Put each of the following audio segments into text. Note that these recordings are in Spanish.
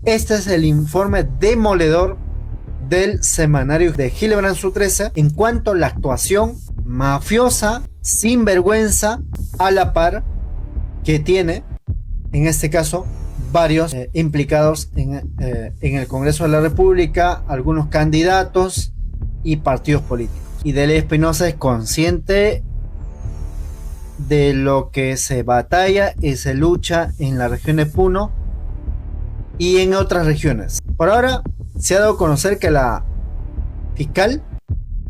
Este es el informe demoledor del semanario de Hildebrand Su-13 en cuanto a la actuación mafiosa, sinvergüenza, a la par que tiene, en este caso, varios implicados en el Congreso de la República, algunos candidatos y partidos políticos. Y Deley Espinosa es consciente de lo que se batalla y se lucha en la región de Puno y en otras regiones. Por ahora se ha dado a conocer que la fiscal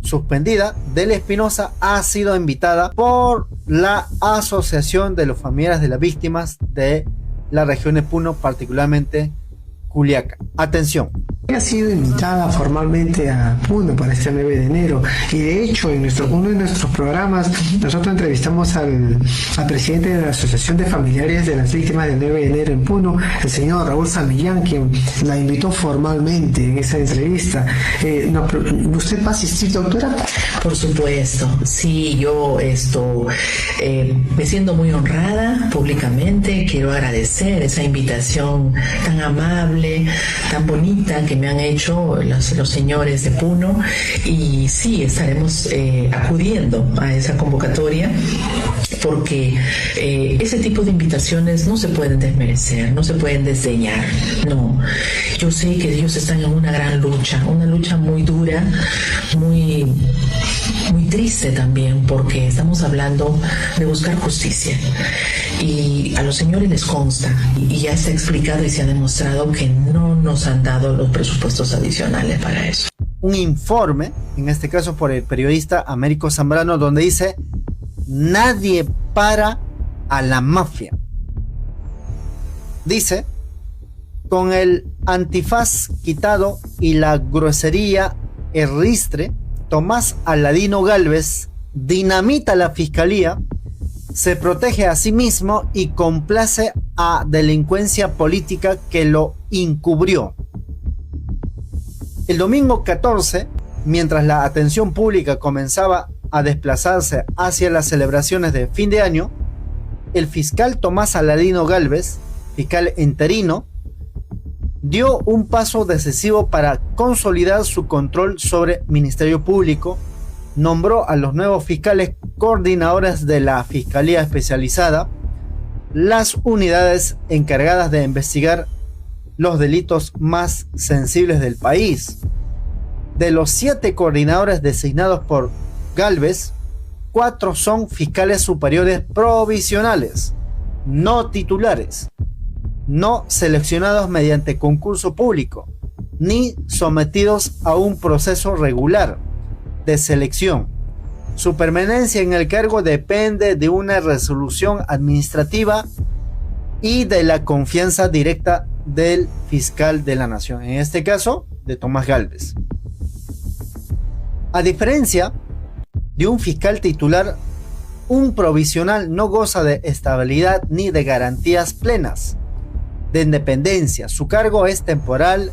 suspendida, Deley Espinosa, ha sido invitada por la Asociación de los Familiares de las Víctimas de la región de Puno, particularmente Juliaca. Atención. Ha sido invitada formalmente a Puno para este 9 de enero y de hecho en uno de nuestros programas nosotros entrevistamos al presidente de la Asociación de Familiares de las Víctimas del 9 de enero en Puno, el señor Raúl Samillán, quien la invitó formalmente en esa entrevista. ¿Usted va a asistir, doctora? Por supuesto, sí, yo me siento muy honrada públicamente. Quiero agradecer esa invitación tan amable, tan bonita que me han hecho los señores de Puno, y sí, estaremos acudiendo a esa convocatoria porque ese tipo de invitaciones no se pueden desmerecer, no se pueden desdeñar, no. Yo sé que ellos están en una gran lucha, una lucha muy dura, muy triste también, porque estamos hablando de buscar justicia y a los señores les consta y ya se ha explicado y se ha demostrado que no nos han dado los presupuestos adicionales para eso. Un informe, en este caso por el periodista Américo Zambrano, donde dice: nadie para a la mafia. Dice: con el antifaz quitado y la grosería erristre, Tomás Aladino Gálvez dinamita la fiscalía, se protege a sí mismo y complace a delincuencia política que lo encubrió. El domingo 14, mientras la atención pública comenzaba a desplazarse hacia las celebraciones de fin de año, el fiscal Tomás Aladino Gálvez, fiscal interino, dio un paso decisivo para consolidar su control sobre Ministerio Público, nombró a los nuevos fiscales coordinadores de la Fiscalía Especializada, las unidades encargadas de investigar los delitos más sensibles del país. De los 7 coordinadores designados por Gálvez, 4 son fiscales superiores provisionales, no titulares, no seleccionados mediante concurso público, ni sometidos a un proceso regular de selección. Su permanencia en el cargo depende de una resolución administrativa y de la confianza directa del fiscal de la Nación, en este caso de Tomás Gálvez. A diferencia de un fiscal titular, un provisional no goza de estabilidad ni de garantías plenas de independencia. Su cargo es temporal,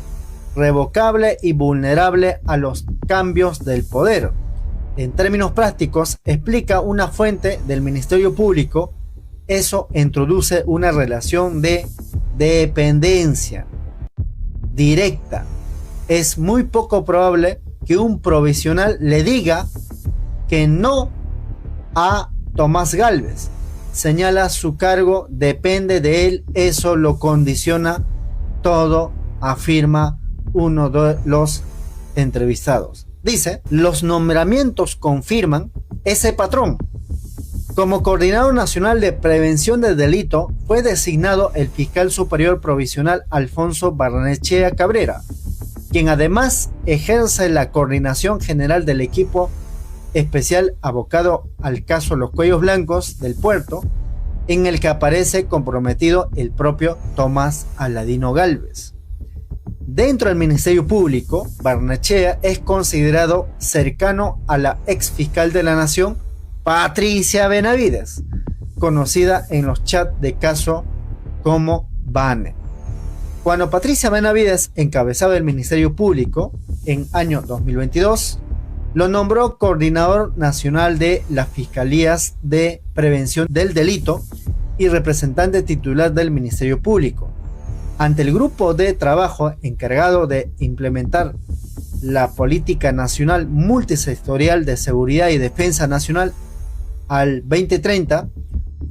revocable y vulnerable a los cambios del poder. En términos prácticos, explica una fuente del Ministerio Público, eso introduce una relación de dependencia directa. Es muy poco probable que un provisional le diga que no a Tomás Gálvez. Señala: su cargo depende de él, eso lo condiciona todo, afirma uno de los entrevistados. Dice: los nombramientos confirman ese patrón. Como coordinador nacional de prevención del delito fue designado el fiscal superior provisional Alfonso Barnechea Cabrera, quien además ejerce la coordinación general del equipo especial abocado al caso Los Cuellos Blancos del Puerto, en el que aparece comprometido el propio Tomás Aladino Gálvez. Dentro del Ministerio Público, Barnechea es considerado cercano a la ex fiscal de la Nación, Patricia Benavides, conocida en los chats de caso como Bane. Cuando Patricia Benavides encabezaba el Ministerio Público en año 2022, lo nombró coordinador nacional de las Fiscalías de Prevención del Delito y representante titular del Ministerio Público. Ante el grupo de trabajo encargado de implementar la política nacional multisectorial de seguridad y defensa nacional al 2030,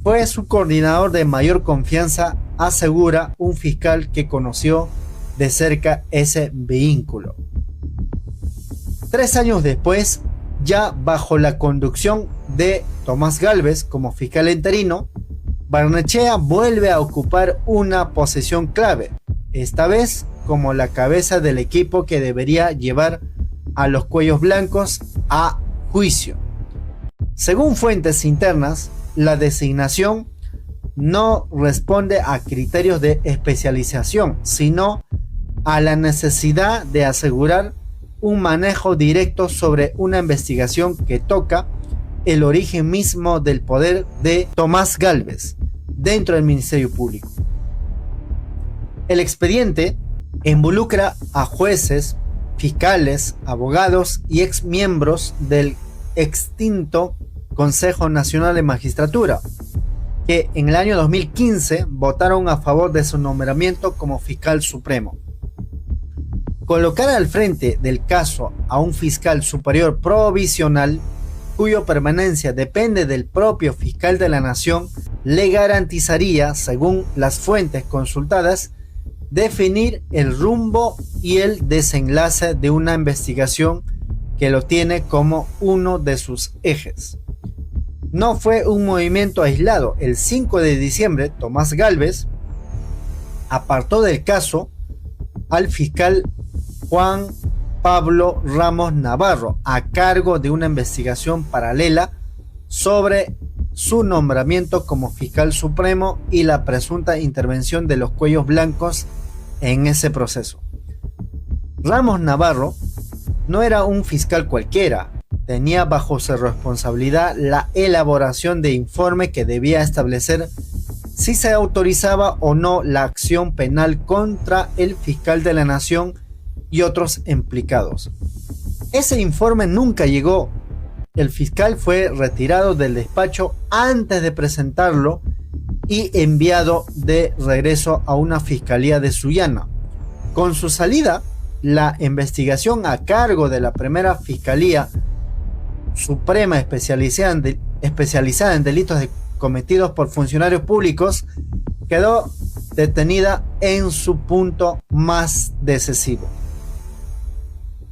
fue su coordinador de mayor confianza, asegura un fiscal que conoció de cerca ese vínculo. 3 años después, ya bajo la conducción de Tomás Gálvez como fiscal interino, Barnechea vuelve a ocupar una posición clave, esta vez como la cabeza del equipo que debería llevar a los cuellos blancos a juicio. Según fuentes internas, la designación no responde a criterios de especialización, sino a la necesidad de asegurar un manejo directo sobre una investigación que toca el origen mismo del poder de Tomás Gálvez dentro del Ministerio Público. El expediente involucra a jueces, fiscales, abogados y exmiembros del extinto Consejo Nacional de Magistratura, que en el año 2015 votaron a favor de su nombramiento como fiscal supremo. Colocar al frente del caso a un fiscal superior provisional, cuya permanencia depende del propio fiscal de la nación, le garantizaría, según las fuentes consultadas, definir el rumbo y el desenlace de una investigación que lo tiene como uno de sus ejes. No fue un movimiento aislado. El 5 de diciembre, Tomás Gálvez apartó del caso al fiscal Juan Pablo Ramos Navarro, a cargo de una investigación paralela sobre su nombramiento como fiscal supremo y la presunta intervención de los cuellos blancos en ese proceso. Ramos Navarro no era un fiscal cualquiera, tenía bajo su responsabilidad la elaboración de informe que debía establecer si se autorizaba o no la acción penal contra el fiscal de la nación y otros implicados. Ese informe nunca llegó. El fiscal fue retirado del despacho antes de presentarlo y enviado de regreso a una fiscalía de Sullana. Con su salida, la investigación a cargo de la primera Fiscalía Suprema especializada en delitos cometidos por funcionarios públicos quedó detenida en su punto más decisivo.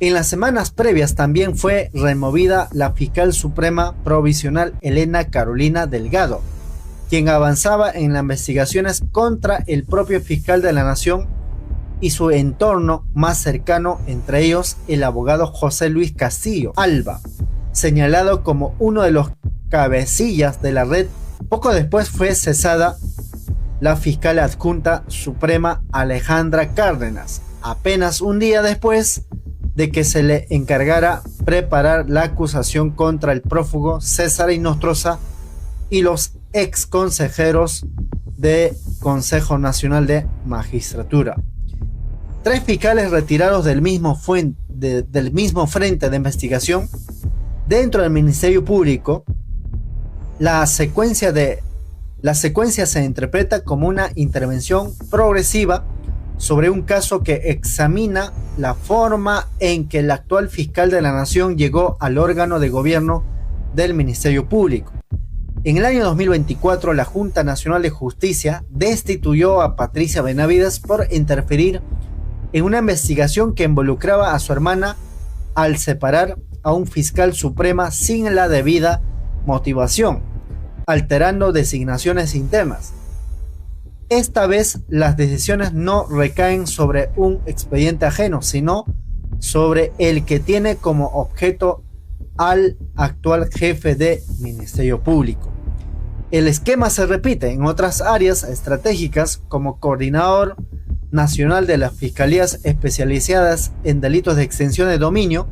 En las semanas previas también fue removida la fiscal suprema provisional Elena Carolina Delgado, quien avanzaba en las investigaciones contra el propio fiscal de la nación y su entorno más cercano, entre ellos el abogado José Luis Castillo Alba, señalado como uno de los cabecillas de la red. Poco después fue cesada la fiscal adjunta suprema Alejandra Cárdenas, apenas un día después de que se le encargara preparar la acusación contra el prófugo César Inostroza y los ex consejeros del Consejo Nacional de Magistratura. 3 fiscales retirados del mismo frente de investigación dentro del Ministerio Público. La secuencia se interpreta como una intervención progresiva sobre un caso que examina la forma en que el actual fiscal de la nación llegó al órgano de gobierno del Ministerio Público. En el año 2024, la Junta Nacional de Justicia destituyó a Patricia Benavides por interferir en una investigación que involucraba a su hermana al separar a un fiscal suprema sin la debida motivación, alterando designaciones internas. Esta vez las decisiones no recaen sobre un expediente ajeno, sino sobre el que tiene como objeto al actual jefe de Ministerio Público. El esquema se repite en otras áreas estratégicas como coordinador nacional de las fiscalías especializadas en delitos de extensión de dominio.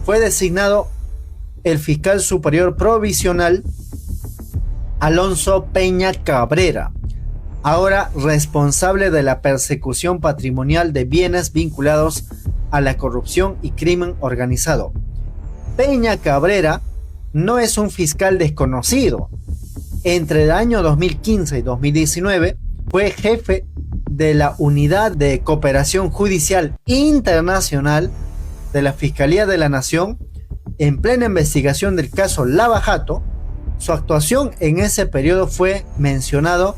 Fue designado el fiscal superior provisional Alonso Peña Cabrera, ahora responsable de la persecución patrimonial de bienes vinculados a la corrupción y crimen organizado. Peña Cabrera no es un fiscal desconocido. Entre el año 2015 y 2019 fue jefe de la Unidad de Cooperación Judicial Internacional de la Fiscalía de la Nación en plena investigación del caso Lava Jato. Su actuación en ese periodo fue mencionado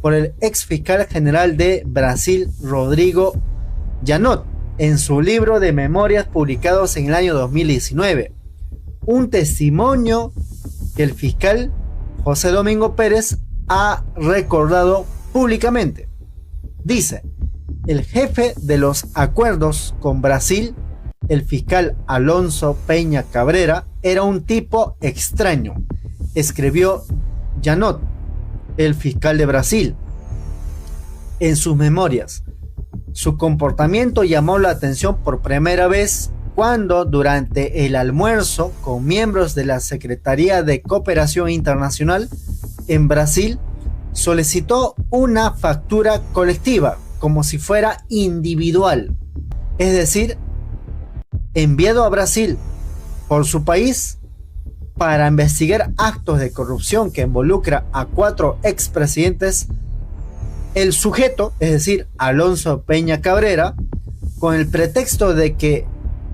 por el ex fiscal general de Brasil, Rodrigo Janot, en su libro de memorias publicados en el año 2019. Un testimonio que el fiscal José Domingo Pérez ha recordado públicamente. Dice: el jefe de los acuerdos con Brasil, el fiscal Alonso Peña Cabrera, era un tipo extraño, escribió Janot, el fiscal de Brasil, en sus memorias. Su comportamiento llamó la atención por primera vez cuando, durante el almuerzo con miembros de la Secretaría de Cooperación Internacional en Brasil, solicitó una factura colectiva como si fuera individual, es decir, enviado a Brasil por su país para investigar actos de corrupción que involucra a 4 expresidentes. El sujeto, es decir, Alonso Peña Cabrera, con el pretexto de que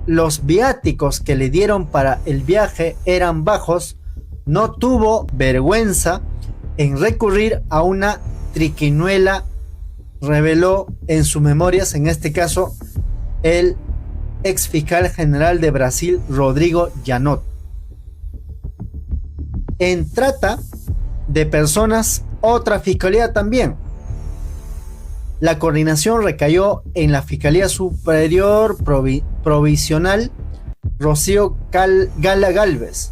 los viáticos que le dieron para el viaje eran bajos, no tuvo vergüenza en recurrir a una triquiñuela, reveló en sus memorias, en este caso, el ex fiscal general de Brasil, Rodrigo Janot. En trata de personas, otra fiscalía también. La coordinación recayó en la Fiscalía Superior Provisional Rocío Gala Gálvez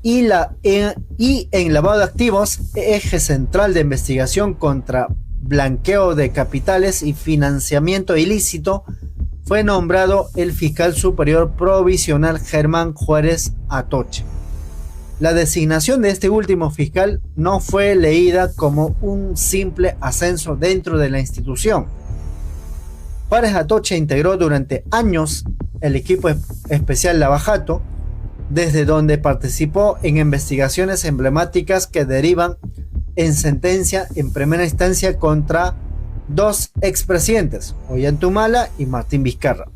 y en lavado de activos, eje central de investigación contra blanqueo de capitales y financiamiento ilícito, fue nombrado el fiscal superior provisional Germán Juárez Atoche. La designación de este último fiscal no fue leída como un simple ascenso dentro de la institución. Juárez Atoche integró durante años el equipo especial Lava Jato, desde donde participó en investigaciones emblemáticas que derivan en sentencia en primera instancia contra 2 expresidentes, Ollantumala y Martín Vizcarra.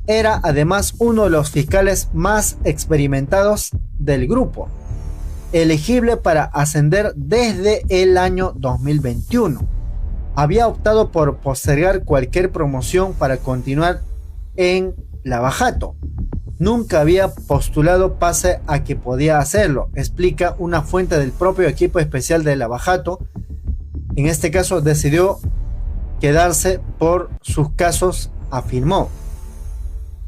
Era además uno de los fiscales más experimentados del grupo, elegible para ascender desde el año 2021. Había optado por postergar cualquier promoción para continuar en Lava Jato. Nunca había postulado pese a que podía hacerlo, explica una fuente del propio equipo especial de Lava Jato. En este caso decidió quedarse por sus casos, afirmó.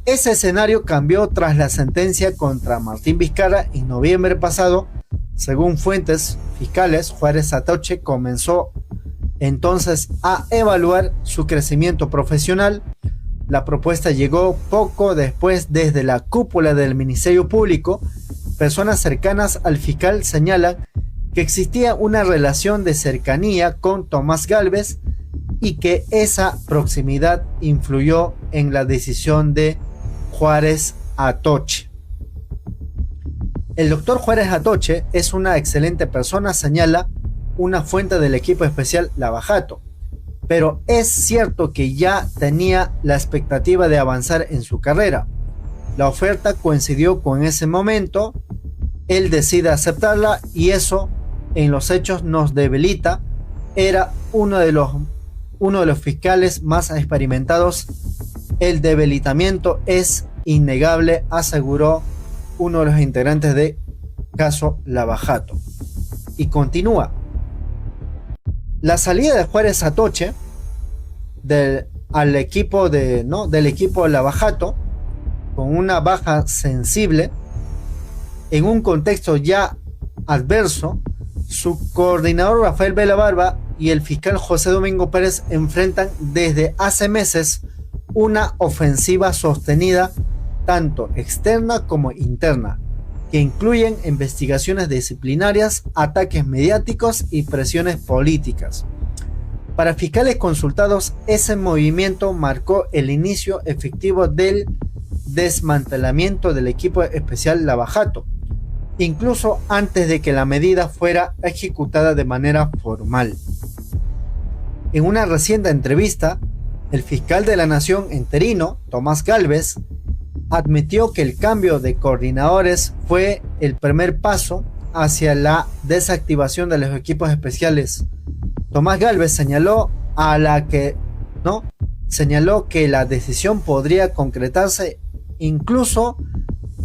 Ese escenario cambió tras la sentencia contra Martín Vizcarra en noviembre pasado. Según fuentes fiscales, Juárez Atoche comenzó entonces a evaluar su crecimiento profesional. La propuesta llegó poco después desde la cúpula del Ministerio Público. Personas cercanas al fiscal señalan que existía una relación de cercanía con Tomás Gálvez y que esa proximidad influyó en la decisión de Juárez Atoche. El doctor Juárez Atoche es una excelente persona, señala una fuente del equipo especial Lava Jato, pero es cierto que ya tenía la expectativa de avanzar en su carrera. La oferta coincidió con ese momento, él decide aceptarla y eso en los hechos nos debilita. Era uno de los fiscales más experimentados. El debilitamiento es innegable, aseguró uno de los integrantes de caso Lava Jato. Y continúa. La salida de Juárez Atoche del equipo Lava Jato, con una baja sensible en un contexto ya adverso, su coordinador Rafael Vela Barba y el fiscal José Domingo Pérez enfrentan desde hace meses una ofensiva sostenida tanto externa como interna, que incluyen investigaciones disciplinarias, ataques mediáticos y presiones políticas. Para fiscales consultados, ese movimiento marcó el inicio efectivo del desmantelamiento del equipo especial Lava Jato, incluso antes de que la medida fuera ejecutada de manera formal. En una reciente entrevista, el fiscal de la Nación interino, Tomás Gálvez, admitió que el cambio de coordinadores fue el primer paso hacia la desactivación de los equipos especiales. Tomás Gálvez señaló que la decisión podría concretarse incluso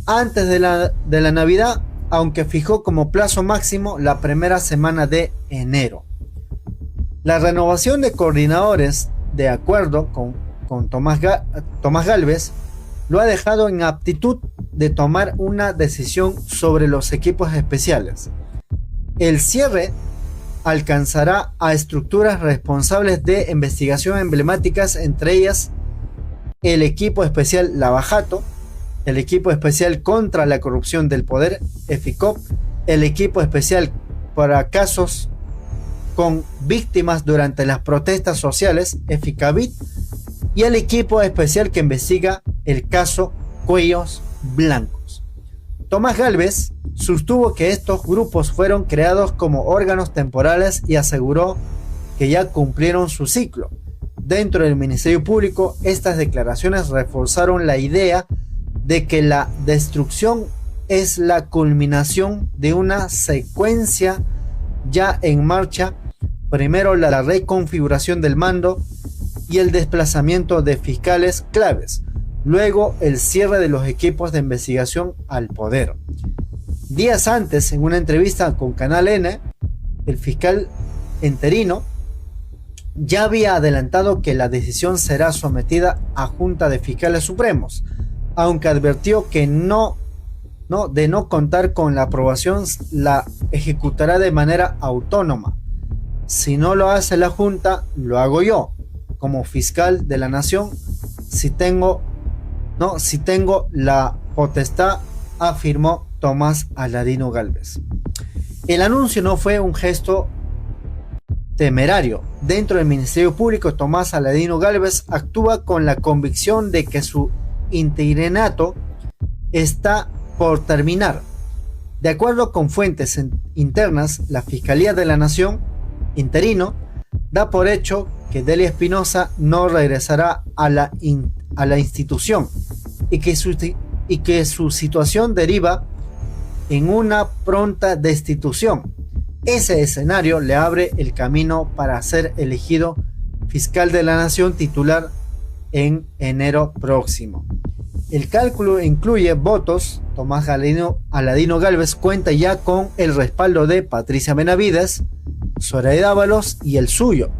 antes de la Navidad, aunque fijó como plazo máximo la primera semana de enero. La renovación de coordinadores, de acuerdo con Tomás Gálvez, lo ha dejado en aptitud de tomar una decisión sobre los equipos especiales. El cierre alcanzará a estructuras responsables de investigación emblemáticas, entre ellas el equipo especial Lavajato, el equipo especial contra la corrupción del poder, EFICOP, el equipo especial para casos con víctimas durante las protestas sociales, EFICAVIT, y el equipo especial que investiga el caso Cuellos Blancos. Tomás Gálvez sostuvo que estos grupos fueron creados como órganos temporales y aseguró que ya cumplieron su ciclo. Dentro del Ministerio Público, estas declaraciones reforzaron la idea de que la destrucción es la culminación de una secuencia ya en marcha. Primero la reconfiguración del mando y el desplazamiento de fiscales claves, luego el cierre de los equipos de investigación al poder. Días antes, en una entrevista con Canal N, el fiscal interino ya había adelantado que la decisión será sometida a Junta de Fiscales Supremos, aunque advirtió que de no contar con la aprobación, la ejecutará de manera autónoma. Si no lo hace la Junta, lo hago yo, como fiscal de la Nación, si tengo la potestad, afirmó Tomás Aladino Gálvez. El anuncio no fue un gesto temerario. Dentro del Ministerio Público, Tomás Aladino Gálvez actúa con la convicción de que su interinato está por terminar. De acuerdo con fuentes internas, la Fiscalía de la Nación interino da por hecho que Delia Espinosa no regresará a la institución y que su situación deriva en una pronta destitución. Ese escenario le abre el camino para ser elegido fiscal de la Nación titular en enero próximo. El cálculo incluye votos. Tomás Aladino Gálvez cuenta ya con el respaldo de Patricia Benavides, Zoraida Ábalos y el suyo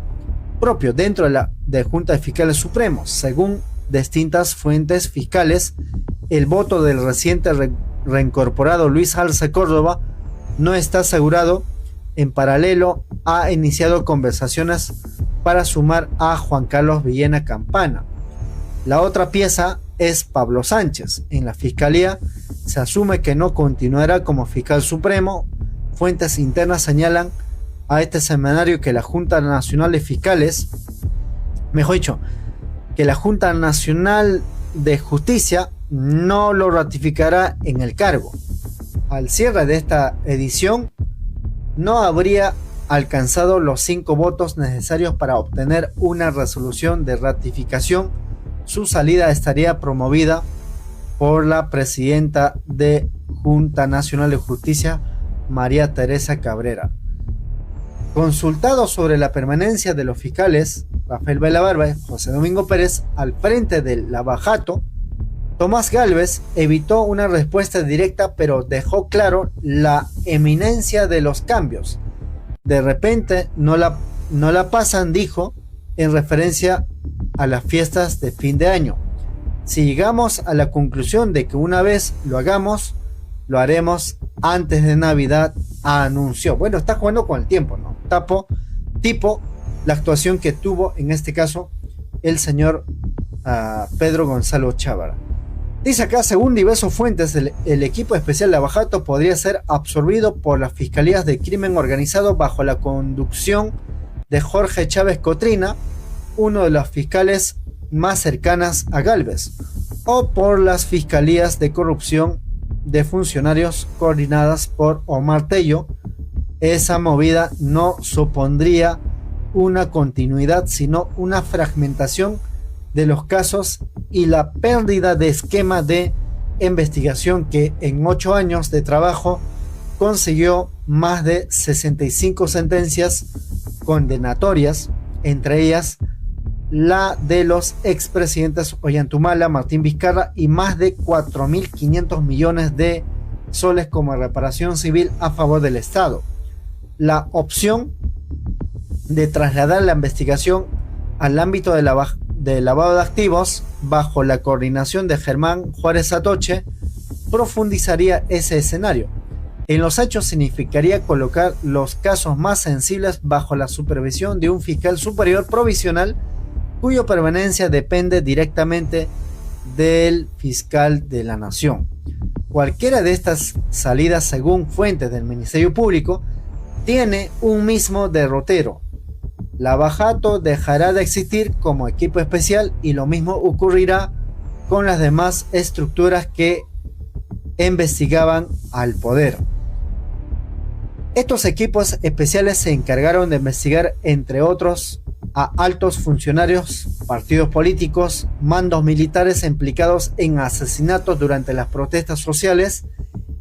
propio dentro de la Junta de Fiscales Supremos. Según distintas fuentes fiscales, el voto del reciente reincorporado Luis Arce Córdoba no está asegurado. En paralelo, ha iniciado conversaciones para sumar a Juan Carlos Villena Campana. La otra pieza es Pablo Sánchez. En la Fiscalía se asume que no continuará como fiscal supremo. Fuentes internas señalan a este semanario que la Junta Nacional de Fiscales, que la Junta Nacional de Justicia no lo ratificará en el cargo. Al cierre de esta edición, no habría alcanzado los 5 votos necesarios para obtener una resolución de ratificación. Su salida estaría promovida por la presidenta de Junta Nacional de Justicia, María Teresa Cabrera. Consultado sobre la permanencia de los fiscales Rafael Belabarba y José Domingo Pérez al frente del Lavajato, Tomás Gálvez evitó una respuesta directa, pero dejó claro la eminencia de los cambios. De repente no la pasan, dijo, en referencia a las fiestas de fin de año. Si llegamos a la conclusión de que una vez lo hagamos, lo haremos antes de Navidad, anunció. Bueno, está jugando con el tiempo, ¿no? Tipo la actuación que tuvo en este caso el señor Pedro Gonzalo Chávara. Dice acá, según diversas fuentes, el equipo especial Lavajato podría ser absorbido por las fiscalías de crimen organizado bajo la conducción de Jorge Chávez Cotrina, uno de los fiscales más cercanas a Gálvez, o por las fiscalías de corrupción de funcionarios coordinadas por Omar Tello. Esa movida no supondría una continuidad, sino una fragmentación de los casos y la pérdida de esquema de investigación que en 8 años de trabajo consiguió más de 65 sentencias condenatorias, entre ellas la de los expresidentes Ollantumala, Martín Vizcarra, y más de 4.500 millones de soles como reparación civil a favor del Estado. La opción de trasladar la investigación al ámbito de lavado de activos bajo la coordinación de Germán Juárez Atoche profundizaría ese escenario. En los hechos significaría colocar los casos más sensibles bajo la supervisión de un fiscal superior provisional cuya permanencia depende directamente del fiscal de la nación. Cualquiera de estas salidas, según fuentes del Ministerio Público, tiene un mismo derrotero. Lavajato dejará de existir como equipo especial y lo mismo ocurrirá con las demás estructuras que investigaban al poder. Estos equipos especiales se encargaron de investigar, entre otros, a altos funcionarios, partidos políticos, mandos militares implicados en asesinatos durante las protestas sociales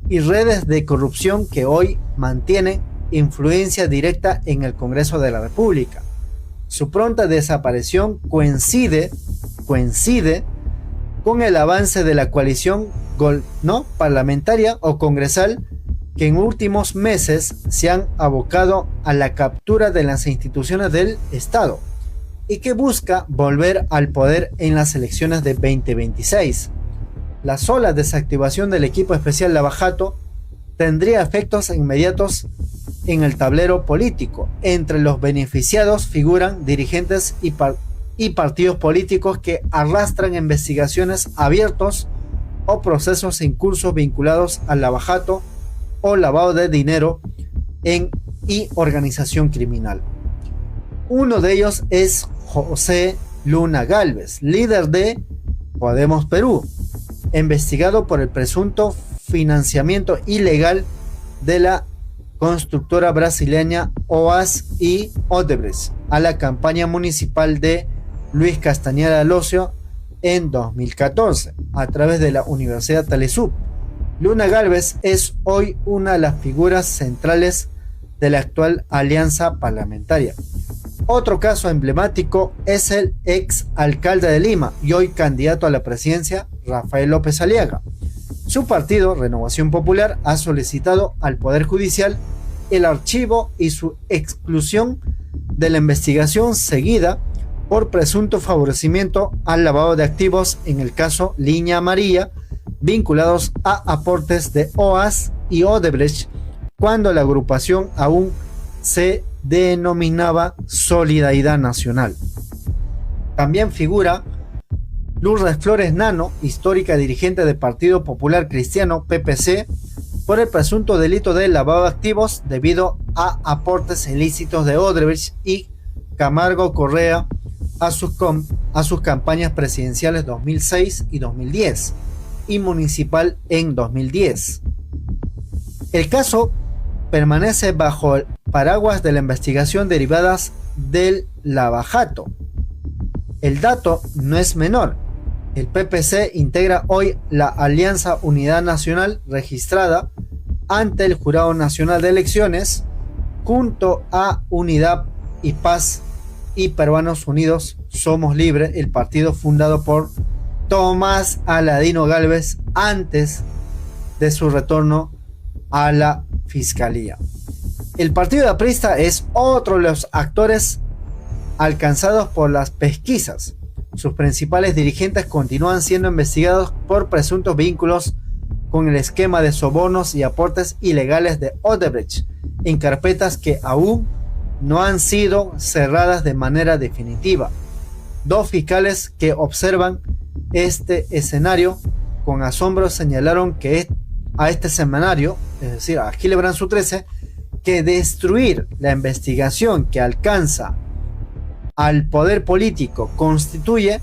y redes de corrupción que hoy mantienen influencia directa en el Congreso de la República. Su pronta desaparición coincide con el avance de la coalición parlamentaria o congresal, que en últimos meses se han abocado a la captura de las instituciones del Estado y que busca volver al poder en las elecciones de 2026. La sola desactivación del equipo especial Lavajato tendría efectos inmediatos en el tablero político. Entre los beneficiados figuran dirigentes y partidos políticos que arrastran investigaciones abiertos o procesos en curso vinculados al Lavajato o lavado de dinero y organización criminal. Uno de ellos es José Luna Gálvez, líder de Podemos Perú, investigado por el presunto financiamiento ilegal de la constructora brasileña OAS y Odebrecht a la campaña municipal de Luis Castañeda Locio en 2014 a través de la Universidad Telesub. Luna Gálvez es hoy una de las figuras centrales de la actual alianza parlamentaria. Otro caso emblemático es el ex alcalde de Lima y hoy candidato a la presidencia, Rafael López Aliaga. Su partido, Renovación Popular, ha solicitado al Poder Judicial el archivo y su exclusión de la investigación seguida por presunto favorecimiento al lavado de activos en el caso Línea Amarilla, vinculados a aportes de OAS y Odebrecht, cuando la agrupación aún se denominaba Solidaridad Nacional. También figura Lourdes Flores Nano, histórica dirigente del Partido Popular Cristiano, PPC, por el presunto delito de lavado de activos debido a aportes ilícitos de Odebrecht y Camargo Correa a sus campañas presidenciales 2006 y 2010 y municipal en 2010. El caso permanece bajo el paraguas de la investigación derivadas del Lavajato. El dato no es menor. El PPC integra hoy la Alianza Unidad Nacional registrada ante el Jurado Nacional de Elecciones junto a Unidad y Paz y Peruanos Unidos Somos Libres, el partido fundado por Tomás Aladino Gálvez antes de su retorno a la fiscalía. El partido aprista es otro de los actores alcanzados por las pesquisas. Sus principales dirigentes continúan siendo investigados por presuntos vínculos con el esquema de sobornos y aportes ilegales de Odebrecht en carpetas que aún no han sido cerradas de manera definitiva. Dos fiscales que observan este escenario con asombro señalaron que a este semanario, es decir, a Gilebranzu 13, que destruir la investigación que alcanza al poder político constituye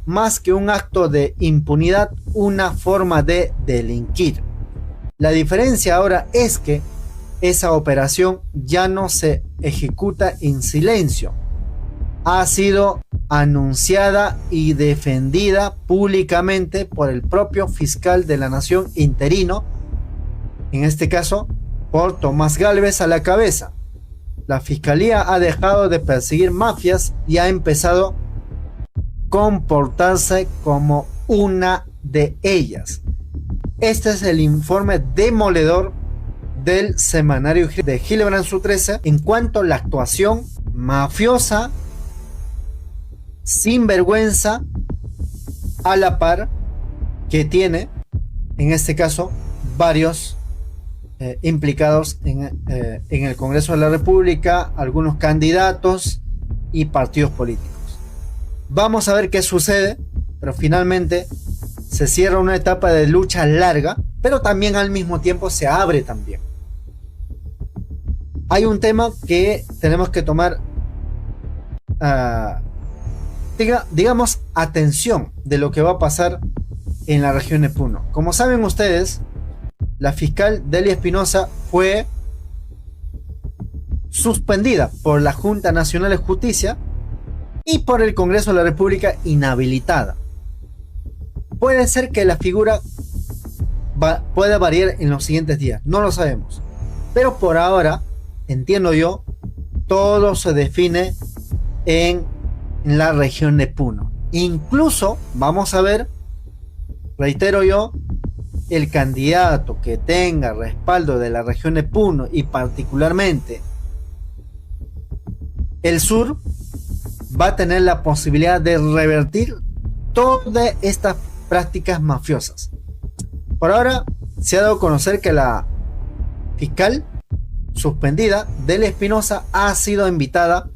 más que un acto de impunidad, una forma de delinquir. La diferencia ahora es que esa operación ya no se ejecuta en silencio, ha sido anunciada y defendida públicamente por el propio fiscal de la Nación interino, en este caso por Tomás Gálvez a la cabeza. La fiscalía ha dejado de perseguir mafias y ha empezado a comportarse como una de ellas. Este es el informe demoledor del semanario de Hildebrand Su 13 en cuanto a la actuación mafiosa, sin vergüenza, a la par que tiene, en este caso, varios implicados en el Congreso de la República, algunos candidatos y partidos políticos. Vamos a ver qué sucede, pero finalmente se cierra una etapa de lucha larga, pero también al mismo tiempo se abre también. Hay un tema que tenemos que tomar, digamos, atención de lo que va a pasar en la región de Puno. Como saben ustedes, la fiscal Delia Espinosa fue suspendida por la Junta Nacional de Justicia y por el Congreso de la República inhabilitada. Puede ser que la figura pueda variar en los siguientes días, no lo sabemos. Pero por ahora, entiendo yo, todo se define en la región de Puno. Incluso vamos a ver, reitero yo, el candidato que tenga respaldo de la región de Puno y particularmente el sur, va a tener la posibilidad de revertir todas estas prácticas mafiosas. Por ahora se ha dado a conocer que la fiscal suspendida, Delia Espinosa, ha sido invitada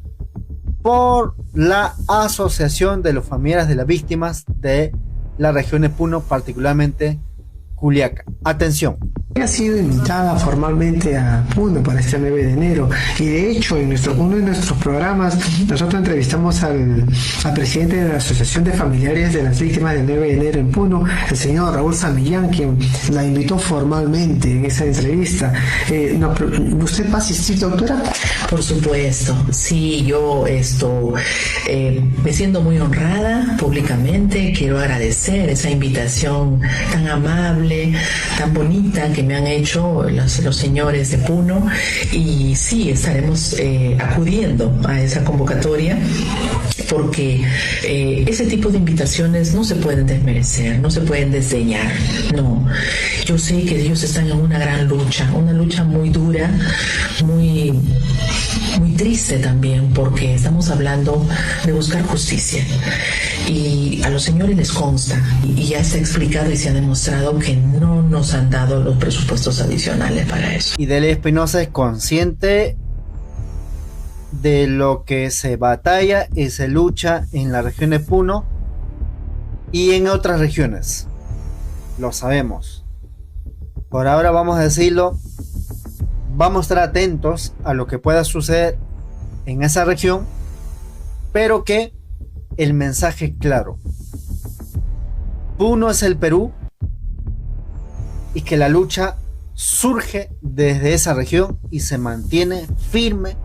por la Asociación de los Familiares de las Víctimas de la región de Puno, particularmente Juliaca. Atención. Ha sido invitada formalmente a Puno para este 9 de enero y de hecho en uno de nuestros programas nosotros entrevistamos al presidente de la Asociación de Familiares de las Víctimas del 9 de enero en Puno, el señor Raúl Samillán, quien la invitó formalmente en esa entrevista. ¿Usted va a asistir, doctora? Por supuesto, sí, yo me siento muy honrada públicamente. Quiero agradecer esa invitación tan amable, tan bonita que me han hecho los señores de Puno, y sí, estaremos acudiendo a esa convocatoria porque ese tipo de invitaciones no se pueden desmerecer, no se pueden desdeñar, no. Yo sé que ellos están en una gran lucha, una lucha muy dura, muy triste también, porque estamos hablando de buscar justicia y a los señores les consta y ya se ha explicado y se ha demostrado que no nos han dado los presupuestos adicionales para eso. Y Delia Espinosa es consciente de lo que se batalla y se lucha en la región de Puno y en otras regiones, lo sabemos. Por ahora vamos a decirlo, vamos a estar atentos a lo que pueda suceder en esa región, pero que el mensaje es claro: Puno es el Perú y que la lucha surge desde esa región y se mantiene firme,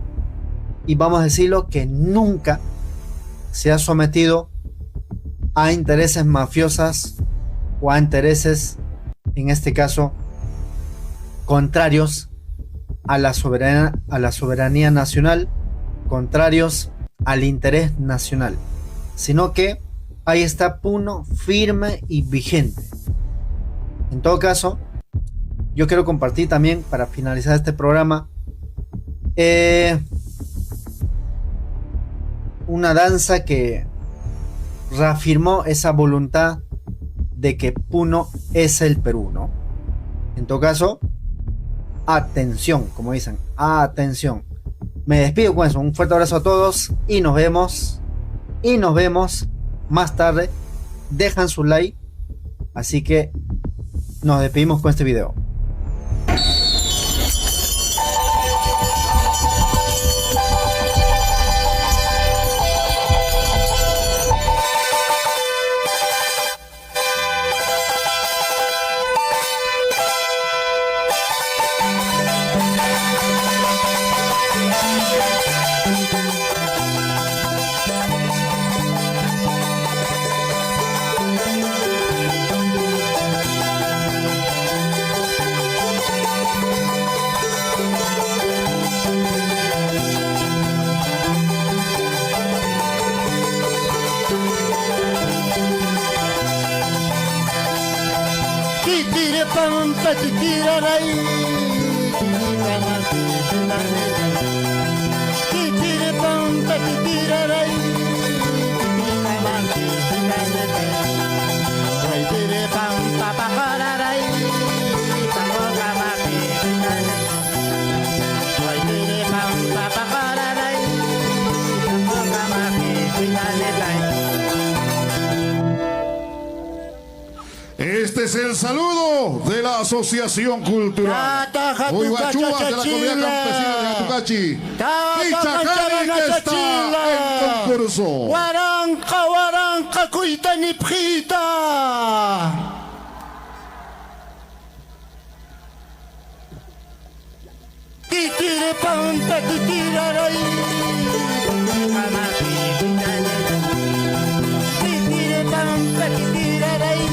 y vamos a decirlo, que nunca se ha sometido a intereses mafiosas o a intereses, en este caso, contrarios a la soberanía nacional, contrarios al interés nacional, sino que ahí está Puno firme y vigente. En todo caso, yo quiero compartir también, para finalizar este programa, una danza que reafirmó esa voluntad de que Puno es el Perú, ¿no? En todo caso, atención, como dicen, atención. Me despido con eso, un fuerte abrazo a todos y nos vemos más tarde. Dejan su like, así que nos despedimos con este video. pampa titiraray titire pampa titiraray titire pampa pakararay pamogamapi titire pampa pakararay pamogamapi pinalelay. Este es el saludo de la Asociación Cultural Huayhuachúas de la Comunidad Campesina de Atucachi. Y Chacari que está en concurso. Waranka, waranka, kuita nipjita. Titire pampa, titiraray. Titire pampa, titiraray.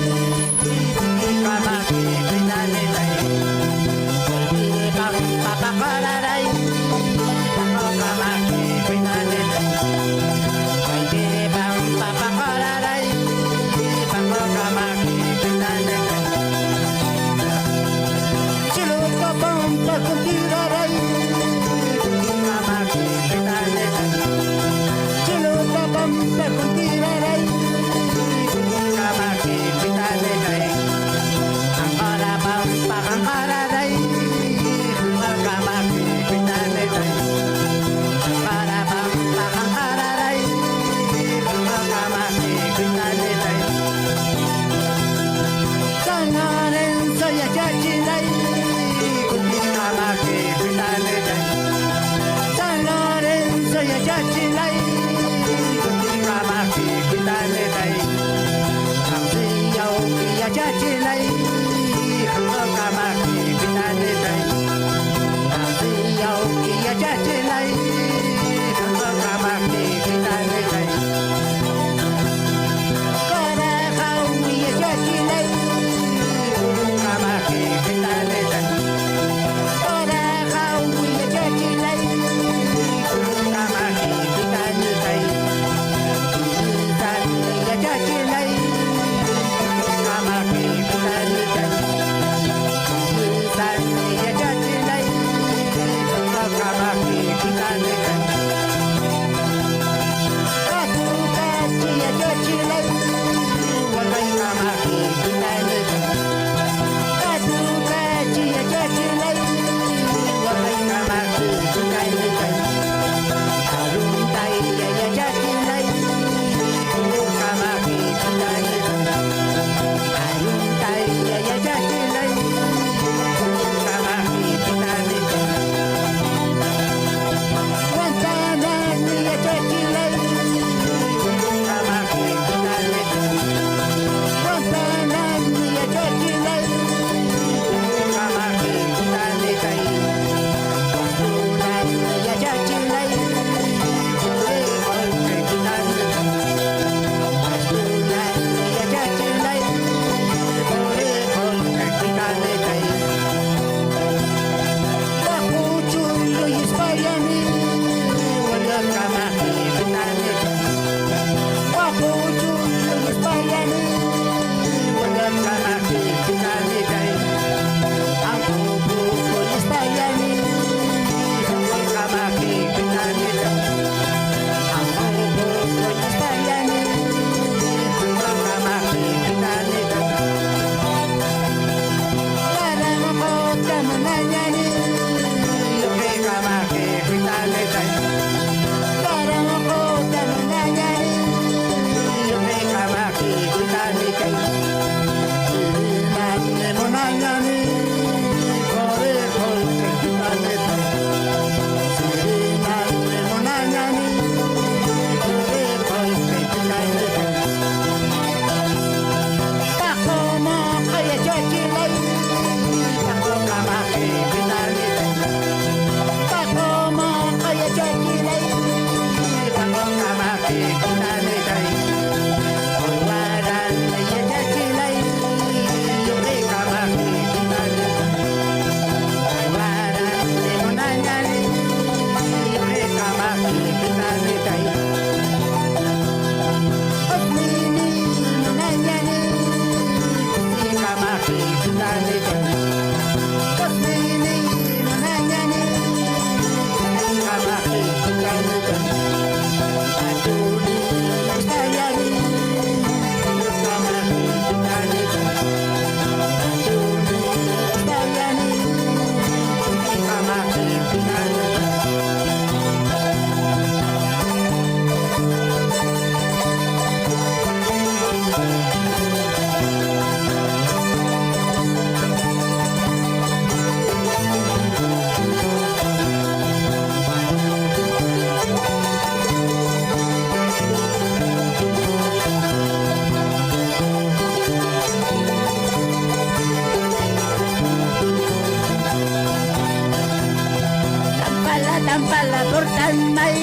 portan mal.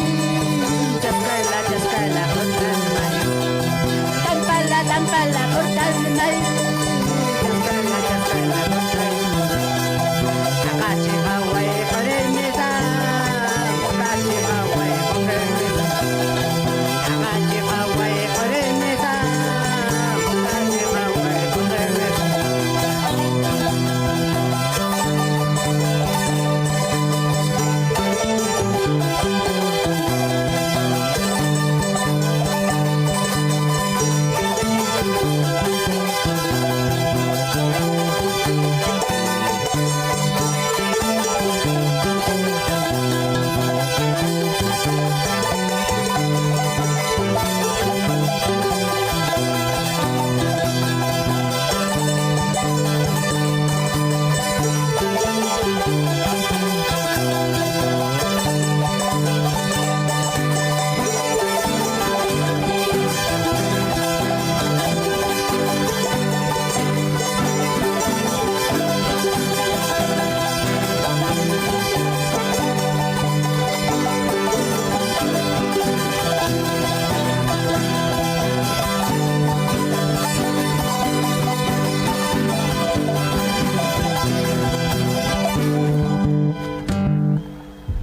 Chascala, chascala, portan mal. Tampala, tampala, portan mal.